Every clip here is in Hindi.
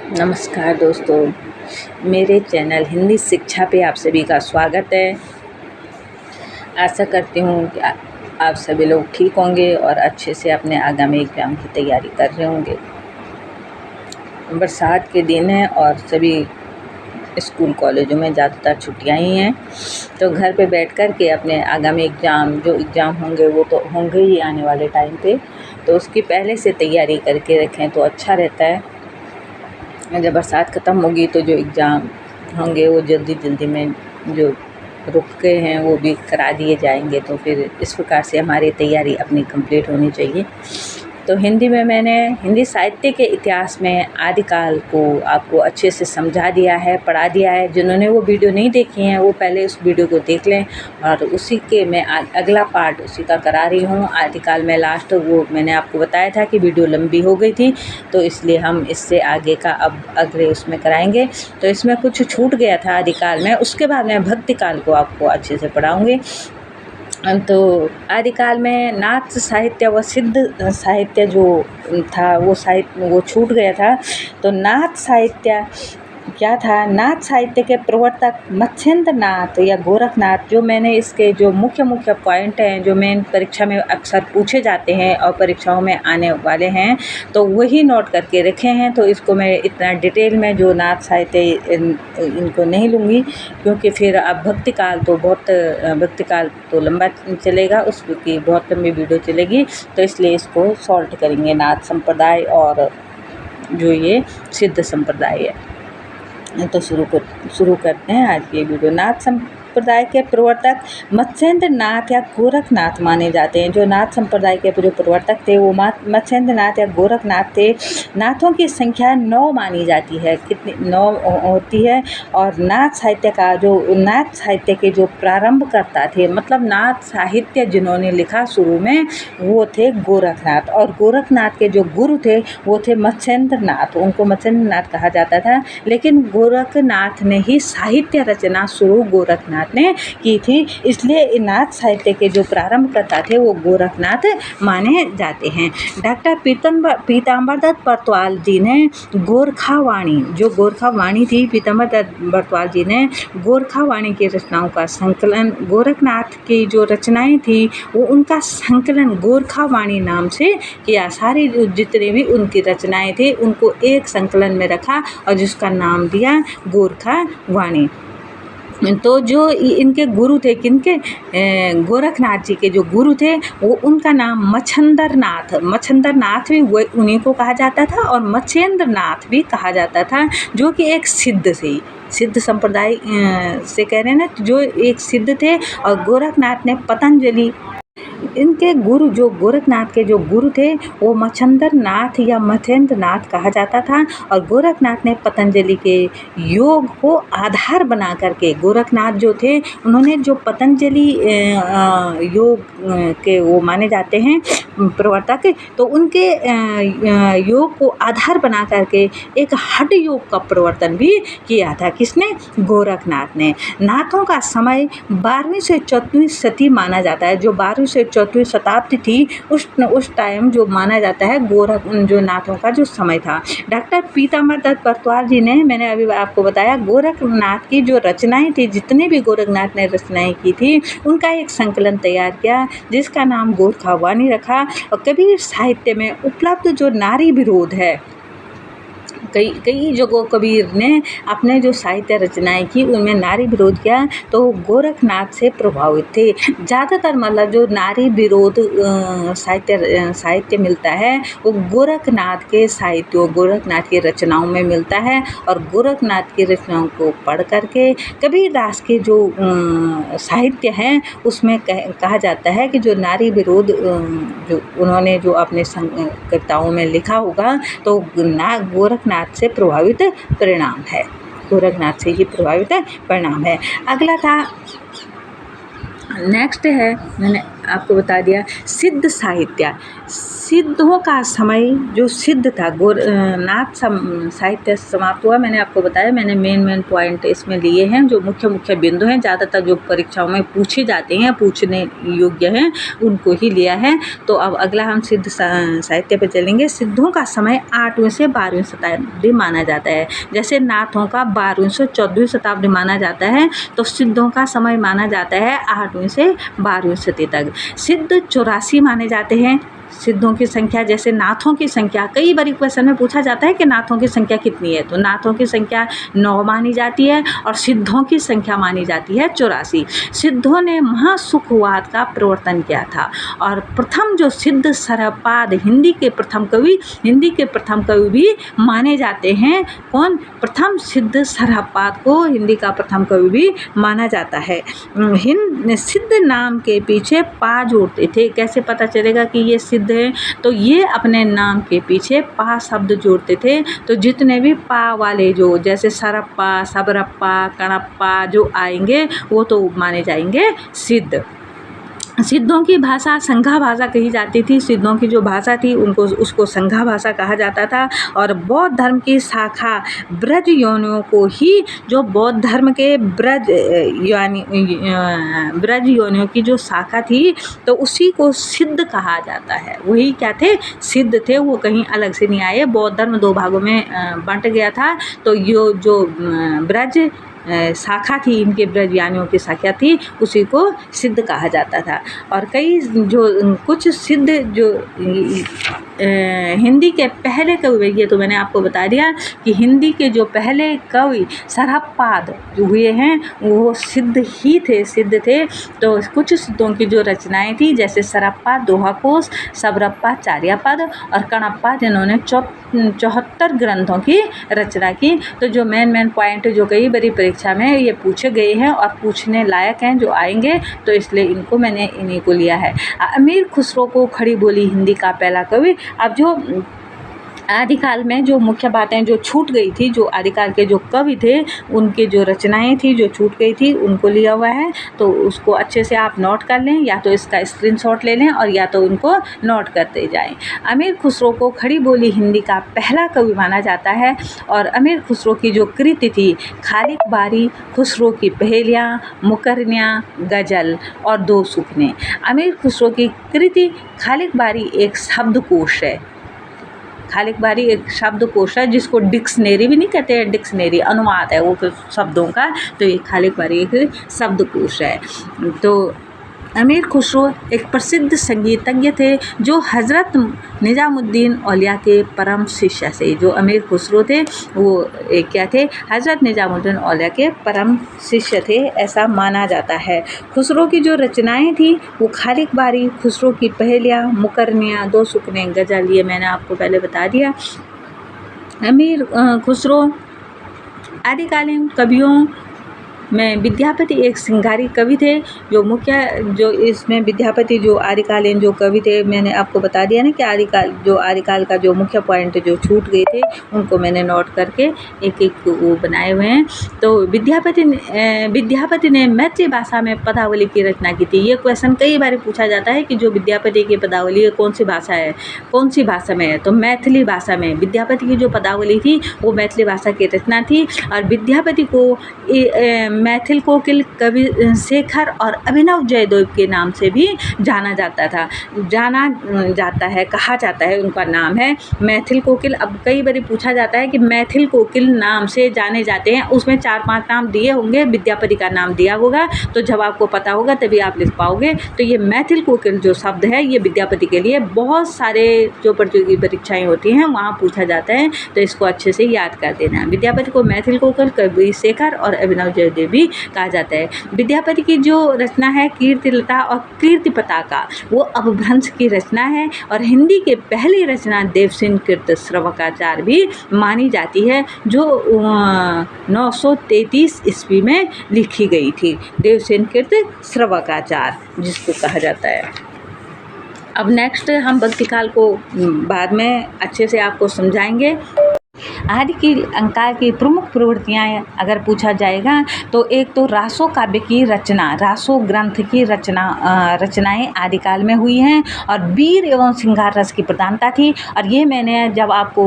नमस्कार दोस्तों, मेरे चैनल हिंदी शिक्षा पे आप सभी का स्वागत है। आशा करती हूँ कि आप सभी लोग ठीक होंगे और अच्छे से अपने आगामी एग्ज़ाम की तैयारी कर रहे होंगे। बरसात के दिन हैं और सभी स्कूल कॉलेजों में ज़्यादातर छुट्टियाँ ही हैं, तो घर पे बैठ कर के अपने आगामी एग्ज़ाम होंगे वो तो होंगे ही आने वाले टाइम पे, तो उसकी पहले से तैयारी करके रखें तो अच्छा रहता है। जब बरसात ख़त्म होगी तो जो एग्ज़ाम होंगे वो जल्दी में जो रुक गए हैं वो भी करा दिए जाएंगे, तो फिर इस प्रकार से हमारी तैयारी अपनी कंप्लीट होनी चाहिए। तो हिंदी में मैंने हिंदी साहित्य के इतिहास में आदिकाल को आपको अच्छे से समझा दिया है, पढ़ा दिया है। जिन्होंने वो वीडियो नहीं देखी हैं वो पहले उस वीडियो को देख लें और उसी के मैं अगला पार्ट उसी का करा रही हूँ। आदिकाल में लास्ट वो मैंने आपको बताया था कि वीडियो लंबी हो गई थी, तो इसलिए हम इससे आगे का अब अगले उसमें कराएंगे। तो इसमें कुछ छूट गया था आदिकाल में, उसके बाद मैं भक्तिकाल को आपको अच्छे से पढ़ाऊँगी। तो आदिकाल में नाथ साहित्य व सिद्ध साहित्य जो था वो छूट गया था। तो नाथ साहित्य क्या था? नाथ साहित्य के प्रवर्तक मत्स्येंद्र नाथ या गोरखनाथ, जो मैंने इसके जो मुख्य पॉइंट हैं जो मेन परीक्षा में अक्सर पूछे जाते हैं और परीक्षाओं में आने वाले हैं, तो वही नोट करके रखे हैं। तो इसको मैं इतना डिटेल में जो नाथ साहित्य इनको नहीं लूँगी, क्योंकि फिर अब भक्तिकाल तो लंबा चलेगा, उसकी बहुत लंबी वीडियो चलेगी, तो इसलिए इसको सॉल्ट करेंगे नाथ संप्रदाय और जो ये सिद्ध संप्रदाय है। तो शुरू करते हैं आज की वीडियो। नाथ संप्रदाय के प्रवर्तक मत्स्येंद्र नाथ या गोरखनाथ माने जाते हैं। जो नाथ संप्रदाय के जो प्रवर्तक थे वो मत्स्येंद्र नाथ या गोरखनाथ थे। नाथों की संख्या 9 मानी जाती है, कितनी 9 होती है। और नाथ साहित्य के जो प्रारंभकर्ता थे, मतलब नाथ साहित्य जिन्होंने लिखा शुरू में, वो थे गोरखनाथ। और गोरखनाथ के जो गुरु थे वो थे मत्स्येंद्र नाथ, उनको मत्स्येंद्र नाथ कहा जाता था। लेकिन गोरखनाथ ने ही साहित्य रचना शुरू गोरखनाथ ने की थी, इसलिए नाथ साहित्य के जो प्रारंभकर्ता थे वो गोरखनाथ माने जाते हैं। डॉक्टर पीताम्बर दत्त बरतवाल जी ने गोरखावाणी, जो गोरखावाणी थी, पीताम्बर दत्त बरतवाल जी ने गोरखावाणी की रचनाओं का संकलन, गोरखनाथ की जो रचनाएं थी वो उनका संकलन गोरखावाणी नाम से किया। सारी जितनी भी उनकी रचनाएं थी उनको एक संकलन में रखा और जिसका नाम दिया गोरखावाणी। तो जो इनके गुरु थे, किनके? गोरखनाथ जी के जो गुरु थे वो उनका नाम मच्छंदर नाथ भी उन्हीं को कहा जाता था और मत्स्येंद्र नाथ भी कहा जाता था, जो कि एक सिद्ध संप्रदाय से कह रहे हैं ना, जो एक सिद्ध थे। और गोरखनाथ ने पतंजलि, इनके गुरु जो गोरखनाथ के जो गुरु थे वो मच्छंदर नाथ या मत्स्येंद्र नाथ कहा जाता था। और गोरखनाथ ने पतंजलि के योग को आधार बना करके, गोरखनाथ जो थे उन्होंने जो पतंजलि योग के वो माने जाते हैं प्रवर्तक, तो उनके योग को आधार बना करके एक हठ योग का प्रवर्तन भी किया था। किसने? गोरखनाथ ने। नाथों का समय 12वीं से 14वीं सदी माना जाता है। जो 12वीं से 14वीं शताब्दी थी उस टाइम जो माना जाता है जो नाथों का जो समय था। डॉक्टर पीताम्बर दत्त बरतवाल जी ने, मैंने अभी आपको बताया, गोरखनाथ की जो रचनाएं थी, जितने भी गोरखनाथ ने रचनाएं की थी उनका एक संकलन तैयार किया जिसका नाम गोरखावाणी रखा। और कबीर साहित्य में उपलब्ध जो नारी विरोध है, कई जगहों कबीर ने अपने जो साहित्य रचनाएं की उनमें नारी विरोध किया, तो गोरखनाथ से प्रभावित थे ज़्यादातर। मतलब जो नारी विरोध साहित्य मिलता है वो गोरखनाथ के साहित्यों, गोरखनाथ की रचनाओं में मिलता है। और गोरखनाथ की रचनाओं को पढ़ करके कबीरदास के जो साहित्य हैं उसमें कहा जाता है कि जो नारी विरोध जो उन्होंने जो अपने कविताओं में लिखा होगा, तो गोरखनाथ से प्रभावित परिणाम है, गोरखनाथ से ही प्रभावित परिणाम है। अगला था, नेक्स्ट है, मैंने आपको बता दिया। सिद्ध साहित्य, सिद्धों का समय जो सिद्ध था, नाथ साहित्य समाप्त हुआ। मैंने आपको बताया, मैंने मेन पॉइंट इसमें लिए हैं जो मुख्य बिंदु हैं, ज़्यादातर जो परीक्षाओं में पूछे जाते हैं, पूछने योग्य हैं, उनको ही लिया है। तो अब अगला हम सिद्ध साहित्य पे चलेंगे। सिद्धों का समय 8वीं से 12वीं शताब्दी माना जाता है। जैसे नाथों का 12वीं से 14वीं शताब्दी माना जाता है, तो सिद्धों का समय माना जाता है 8वीं से 12वीं सदी तक। सिद्ध 84 माने जाते हैं। सिद्धों की संख्या, जैसे नाथों की संख्या, कई बार क्वेश्चन में पूछा जाता है कि नाथों की संख्या कितनी है, तो नाथों की संख्या 9 मानी जाती है और सिद्धों की संख्या मानी जाती है 84। सिद्धों ने महासुखवाद का प्रवर्तन किया था और प्रथम जो सिद्ध सरपाद, हिंदी के प्रथम कवि भी माने जाते हैं। कौन? प्रथम सिद्ध सरपाद को हिंदी का प्रथम कवि भी माना जाता है। सिद्ध नाम के पीछे पा जोड़ते थे। कैसे पता चलेगा कि ये सिद्ध है? तो ये अपने नाम के पीछे पा शब्द जोड़ते थे। तो जितने भी पा वाले, जो जैसे सरप्पा, सबरप्पा, कणप्पा जो आएंगे, वो तो माने जाएंगे सिद्ध। सिद्धों की भाषा संघा भाषा कही जाती थी। सिद्धों की जो भाषा थी उसको संघा भाषा कहा जाता था। और बौद्ध धर्म की शाखा ब्रज योनियों को ही, जो बौद्ध धर्म के ब्रज योनियों की जो शाखा थी, तो उसी को सिद्ध कहा जाता है। वही क्या थे? सिद्ध थे। वो कहीं अलग से नहीं आए। बौद्ध धर्म 2 भागों में बंट गया था, तो ये जो ब्रज शाखा थी, इनके ब्रजयानियों की शाखा थी, उसी को सिद्ध कहा जाता था। और कई जो कुछ सिद्ध जो हिंदी के पहले कवि, ये तो मैंने आपको बता दिया कि हिंदी के जो पहले कवि सरपाद जो हुए हैं वो सिद्ध थे। तो कुछ सिद्धों की जो रचनाएं थी, जैसे सरप्पा दोहाकोश, सबरप्पा चार्यापद और कणप्पा, जिन्होंने 74 ग्रंथों की रचना की। तो जो मेन पॉइंट जो कई बड़ी परीक्षा में ये पूछे गए हैं और पूछने लायक हैं, जो आएंगे, तो इसलिए इन्हीं को लिया है। अमीर खुसरो को खड़ी बोली हिंदी का पहला कवि। अब जो आदिकाल में जो मुख्य बातें जो छूट गई थी, जो आदिकाल के जो कवि थे, उनके जो रचनाएं थी जो छूट गई थी, उनको लिया हुआ है। तो उसको अच्छे से आप नोट कर लें, या तो इसका स्क्रीनशॉट ले लें और या तो उनको नोट करते जाएं। अमीर खुसरो को खड़ी बोली हिंदी का पहला कवि माना जाता है। और अमीर खुसरो की जो कृति थी, खालिक बारी, खुसरो की पहेलियाँ, मुकरनियाँ, गज़ल और 2 सुखने। अमीर खुसरो की कृति खालिक बारी एक शब्दकोश है। खालिक बारी एक शब्दकोश है, जिसको डिक्शनरी भी नहीं कहते हैं, डिक्शनरी अनुवाद है वो शब्दों का। तो ये खालिक बारी एक शब्दकोश है। तो अमीर खुसरो एक प्रसिद्ध संगीतज्ञ थे, जो हज़रत निज़ामुद्दीन औलिया के परम शिष्य थे। जो अमीर खुसरो थे वो क्या थे? हज़रत निज़ामुद्दीन औलिया के परम शिष्य थे, ऐसा माना जाता है। खुसरो की जो रचनाएं थी वो खालिक बारी, खुसरो की पहेलियाँ, मुकरनियाँ, 2 सुखने, गज़ल, ये मैंने आपको पहले बता दिया। अमीर खुसरो आदिकालीन कवियों में विद्यापति एक श्रृंगारी कवि थे। जो इसमें विद्यापति जो आदिकालीन जो कवि थे, मैंने आपको बता दिया ना कि आदिकाल का जो मुख्य पॉइंट जो छूट गए थे, उनको मैंने नोट करके एक वो बनाए हुए हैं। तो विद्यापति ने मैथिली भाषा में पदावली की रचना की थी। ये क्वेश्चन कई बार पूछा जाता है कि जो विद्यापति की पदावली है कौन सी भाषा में है? तो मैथिली भाषा में विद्यापति की जो पदावली थी वो मैथिली भाषा की रचना थी। और विद्यापति को मैथिल कोकिल, कवि शेखर और अभिनव जयदेव के नाम से भी जाना जाता है, कहा जाता है। उनका नाम है मैथिल कोकिल। अब कई बार पूछा जाता है कि मैथिल कोकिल नाम से जाने जाते हैं, उसमें 4-5 नाम दिए होंगे, विद्यापति का नाम दिया होगा, तो जब आपको पता होगा तभी आप लिख पाओगे। तो ये मैथिल कोकिल जो शब्द है, ये विद्यापति के लिए बहुत सारे जो प्रतियोगी परीक्षाएं होती हैं वहाँ पूछा जाता है, तो इसको अच्छे से याद कर देना। विद्यापति को मैथिल कोकिल, कवि शेखर और अभिनव जयदेव भी कहा जाता है। विद्यापति की जो रचना है कीर्तिलता और कीर्ति पताका, वो अपभ्रंश की रचना है। और हिंदी के पहली रचना देवसेन कृत श्रवकाचार भी मानी जाती है, जो 933 ईस्वी में लिखी गई थी। देवसेन कृत श्रवकाचार जिसको कहा जाता है। अब नेक्स्ट हम भक्ति काल को बाद में अच्छे से आपको समझाएंगे। आदि की अंकार की प्रमुख प्रवृत्तियाँ अगर पूछा जाएगा तो एक तो रासो काव्य की रचना, रासो ग्रंथ की रचनाएँ आदिकाल में हुई हैं और वीर एवं श्रृंगार रस की प्रधानता थी। और ये मैंने जब आपको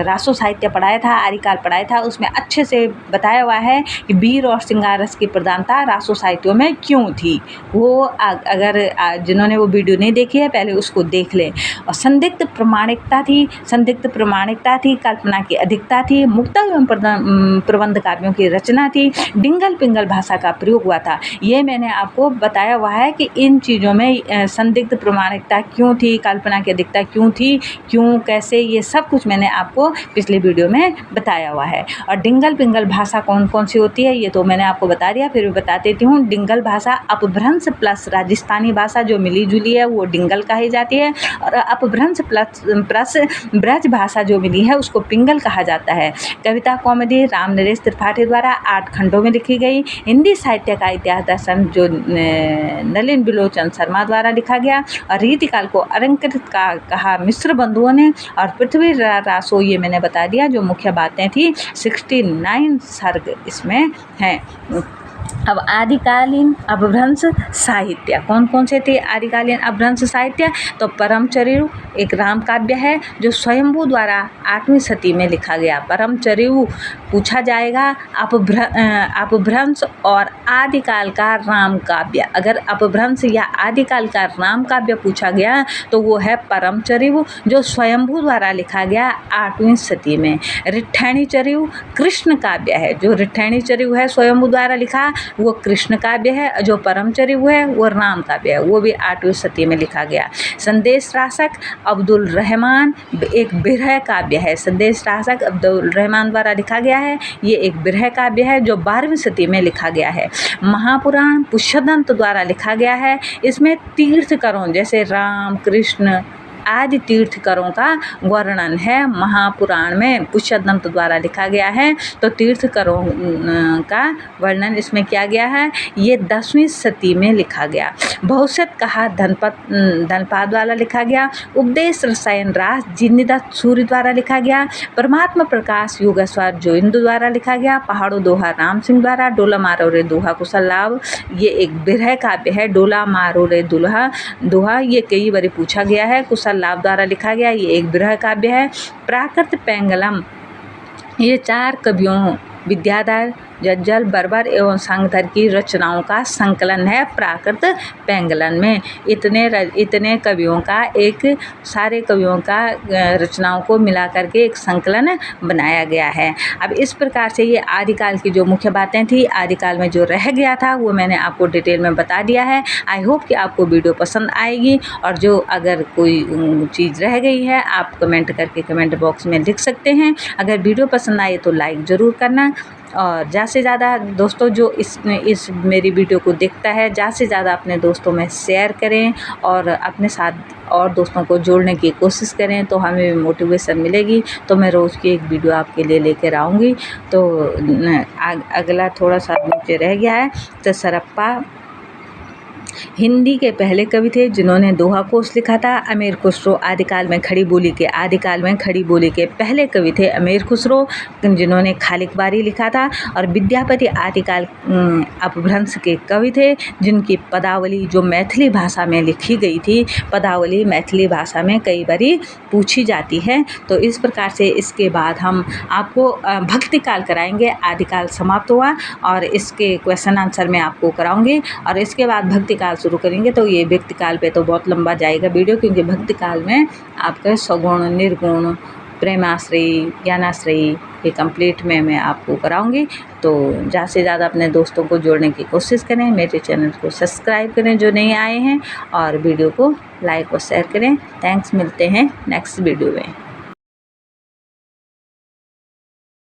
रासो साहित्य पढ़ाया था, आदिकाल पढ़ाया था, उसमें अच्छे से बताया हुआ है कि वीर और श्रृंगार रस की प्रधानता रासो साहित्यों में क्यों थी। वो अगर जिन्होंने वो वीडियो नहीं देखी है पहले उसको देख लें। और संदिग्ध प्रामाणिकता थी, कल्पना की अधिकता थी, मुक्ता एवं प्रबंध काव्यों की रचना थी, डिंगल पिंगल भाषा का प्रयोग हुआ था। ये मैंने आपको बताया हुआ है कि इन चीज़ों में संदिग्ध प्रामाणिकता क्यों थी, कल्पना की अधिकता क्यों थी, क्यों कैसे, ये सब कुछ मैंने आपको पिछले वीडियो में बताया हुआ है। और डिंगल पिंगल भाषा कौन कौन सी होती है ये तो मैंने आपको बता दिया, फिर भी बता देती हूँ। डिंगल भाषा अपभ्रंश प्लस राजस्थानी भाषा जो मिली जुली है वो डिंगल कही जाती है, और अपभ्रंश प्लस ब्रज भाषा जो मिली है उसको पिंगल कहा जाता है। कविता कौमुदी राम नरेश त्रिपाठी द्वारा 8 खंडों में लिखी गई। हिंदी साहित्य का इतिहास दर्शन जो नलिन बिलोचन शर्मा द्वारा लिखा गया। और रीतिकाल को अलंकृत का कहा मिश्र बंधुओं ने। और पृथ्वी रासो ये मैंने बता दिया जो मुख्य बातें थी। 69 सर्ग इसमें हैं। अब आदिकालीन अपभ्रंश साहित्य कौन कौन से थे? आदिकालीन अपभ्रंश साहित्य तो परमचरियु एक राम काव्य है जो स्वयंभू द्वारा 8वीं शती में लिखा गया। परमचरियु पूछा जाएगा। अपभ्रंश और आदिकाल का राम काव्य, अगर अपभ्रंश या आदिकाल का राम काव्य पूछा गया तो वो है परमचरियु जो स्वयंभू द्वारा लिखा गया 8वीं शती में। रिठैनीचरियु कृष्ण काव्य है, जो रिठैनीचरियु है स्वयंभू द्वारा लिखा वो कृष्ण काव्य है, जो परमचरियु है वो राम काव्य है, वो भी 8वीं शती में लिखा गया। संदेश रासक अब्दुल रहमान एक बिरह काव्य है। संदेश रासक अब्दुल रहमान द्वारा लिखा गया है। ये एक बिरह काव्य है जो 12वीं शती में लिखा गया है। महापुराण पुष्यदंत द्वारा लिखा गया है। इसमें तीर्थकरों जैसे राम कृष्ण आदि तीर्थकरों का वर्णन है। महापुराण में पुष्यदंत द्वारा लिखा गया है तो तीर्थकरों का वर्णन इसमें किया गया है। ये 10वीं शती में लिखा गया। भविष्यत कहा धनपाद द्वारा लिखा गया। उपदेश रसायन रास जिन्नीदत्त सूर्य द्वारा लिखा गया। परमात्मा प्रकाश योगेश्वर जोइंदु द्वारा लिखा गया। पहाड़ों दोहा राम सिंह द्वारा। डोला मारो रे दोहा कुशल लाभ ये एक बिरह काव्य है। डोला मारो रे दोहा ये कई बार पूछा गया है। कुशल लाभ द्वारा लिखा गया, ये एक बिरह काव्य है। प्राकृत पेंगलम ये 4 कवियों विद्याधर जज्जल बर्बर एवं संगधर की रचनाओं का संकलन है। प्राकृत पेंगलन में इतने कवियों का सारे कवियों का रचनाओं को मिला करके एक संकलन बनाया गया है। अब इस प्रकार से ये आदिकाल की जो मुख्य बातें थी, आदिकाल में जो रह गया था वो मैंने आपको डिटेल में बता दिया है। आई होप कि आपको वीडियो पसंद आएगी, और जो अगर कोई चीज़ रह गई है आप कमेंट करके कमेंट बॉक्स में लिख सकते हैं। अगर वीडियो पसंद आए तो लाइक ज़रूर करना, और ज़्यादा से ज़्यादा दोस्तों जो इस मेरी वीडियो को देखता है ज़्यादा से ज़्यादा अपने दोस्तों में शेयर करें और अपने साथ और दोस्तों को जोड़ने की कोशिश करें तो हमें भी मोटिवेशन मिलेगी। तो मैं रोज़ की एक वीडियो आपके लिए लेकर आऊँगी। तो अगला थोड़ा सा नीचे रह गया है। तो सरप्पा हिंदी के पहले कवि थे जिन्होंने दोहा कोश लिखा था। अमीर खुसरो आदिकाल में खड़ी बोली के पहले कवि थे अमीर खुसरो जिन्होंने खालिक बारी लिखा था। और विद्यापति आदिकाल अपभ्रंश के कवि थे जिनकी पदावली जो मैथिली भाषा में लिखी गई थी, पदावली मैथिली भाषा में कई बारी पूछी जाती है। तो इस प्रकार से इसके बाद हम आपको भक्ति काल कराएंगे। आदिकाल समाप्त हुआ और इसके क्वेश्चन आंसर मैं आपको कराऊंगी, और इसके बाद भक्ति काल शुरू करेंगे। तो ये भक्ति काल पे तो बहुत लंबा जाएगा वीडियो, क्योंकि भक्ति काल में आपके सगुण निर्गुण प्रेमाश्रयी ज्ञानाश्रयी ये कंप्लीट में मैं आपको कराऊंगी। तो ज़्यादा से ज़्यादा अपने दोस्तों को जोड़ने की कोशिश करें। मेरे चैनल को सब्सक्राइब करें जो नए आए हैं, और वीडियो को लाइक और शेयर करें। थैंक्स, मिलते हैं नेक्स्ट वीडियो में।